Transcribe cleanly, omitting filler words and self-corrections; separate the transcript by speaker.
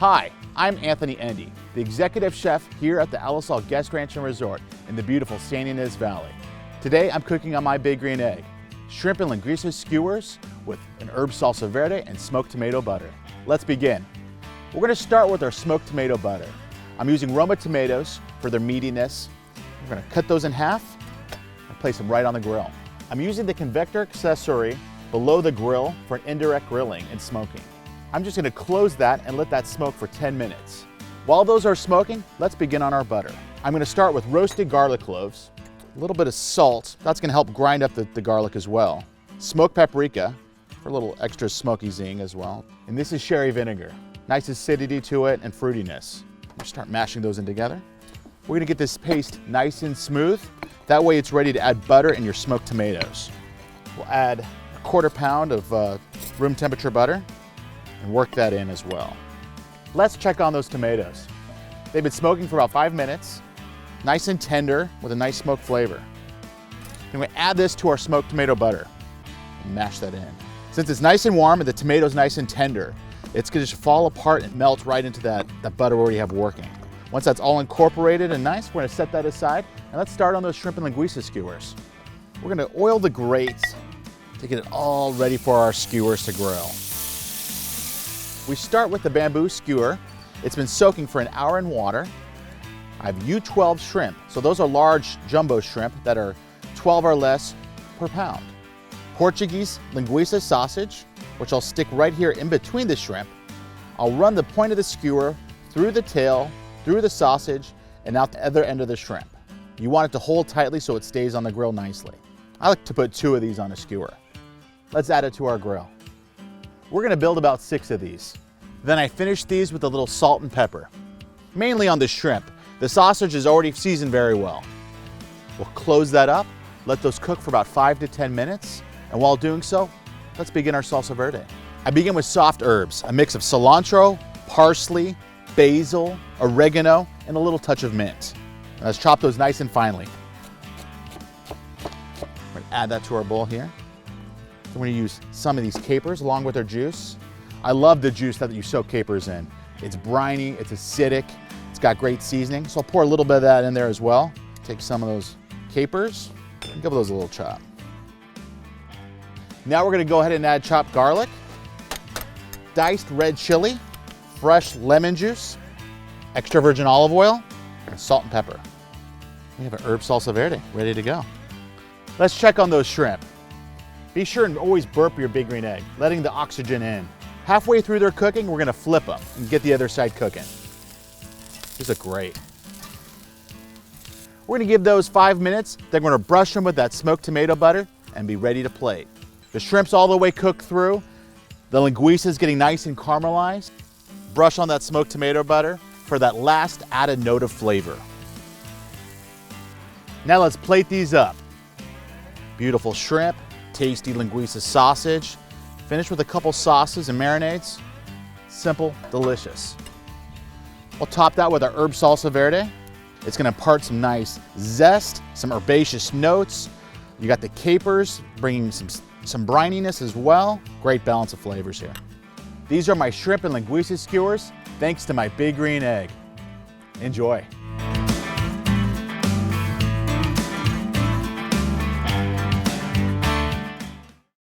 Speaker 1: Hi, I'm Anthony Endy, the executive chef here at the Alisal Guest Ranch and Resort in the beautiful San Ynez Valley. Today I'm cooking on my big green egg, shrimp and linguica skewers with an herb salsa verde and smoked tomato butter. Let's begin. We're going to start with our smoked tomato butter. I'm using Roma tomatoes for their meatiness. We're going to cut those in half and place them right on the grill. I'm using the convector accessory below the grill for an indirect grilling and smoking. I'm just going to close that and let that smoke for 10 minutes. While those are smoking, let's begin on our butter. I'm going to start with roasted garlic cloves, a little bit of salt, that's going to help grind up the garlic as well. Smoked paprika for a little extra smoky zing as well. And this is sherry vinegar. Nice acidity to it and fruitiness. We'll start mashing those in together. We're going to get this paste nice and smooth. That way it's ready to add butter and your smoked tomatoes. We'll add a 1/4 pound of room temperature butter and work that in as well. Let's check on those tomatoes. They've been smoking for about 5 minutes, nice and tender with a nice smoked flavor. And we add this to our smoked tomato butter and mash that in. Since it's nice and warm and the tomato's nice and tender, it's gonna just fall apart and melt right into that butter we already have working. Once that's all incorporated and nice, we're gonna set that aside and let's start on those shrimp and linguica skewers. We're gonna oil the grate to get it all ready for our skewers to grill. We start with the bamboo skewer. It's been soaking for an hour in water. I have U12 shrimp, so those are large jumbo shrimp that are 12 or less per pound. Portuguese linguica sausage, which I'll stick right here in between the shrimp. I'll run the point of the skewer through the tail, through the sausage, and out the other end of the shrimp. You want it to hold tightly so it stays on the grill nicely. I like to put 2 of these on a skewer. Let's add it to our grill. We're gonna build about 6 of these. Then I finish these with a little salt and pepper, mainly on the shrimp. The sausage is already seasoned very well. We'll close that up, let those cook for about 5 to 10 minutes, and while doing so, let's begin our salsa verde. I begin with soft herbs, a mix of cilantro, parsley, basil, oregano, and a little touch of mint. Now let's chop those nice and finely. We're gonna add that to our bowl here. We're going to use some of these capers along with our juice. I love the juice that you soak capers in. It's briny, it's acidic, it's got great seasoning. So I'll pour a little bit of that in there as well. Take some of those capers and give those a little chop. Now we're going to go ahead and add chopped garlic, diced red chili, fresh lemon juice, extra virgin olive oil, and salt and pepper. We have an herb salsa verde ready to go. Let's check on those shrimp. Be sure and always burp your big green egg, letting the oxygen in. Halfway through their cooking, we're gonna flip them and get the other side cooking. These look great. We're gonna give those 5 minutes, then we're gonna brush them with that smoked tomato butter and be ready to plate. The shrimp's all the way cooked through. The linguica's getting nice and caramelized. Brush on that smoked tomato butter for that last added note of flavor. Now let's plate these up. Beautiful shrimp, tasty linguica sausage, finished with a couple sauces and marinades. Simple, delicious. We'll top that with our herb salsa verde. It's gonna impart some nice zest, some herbaceous notes. You got the capers bringing some brininess as well. Great balance of flavors here. These are my shrimp and linguica skewers, thanks to my big green egg. Enjoy.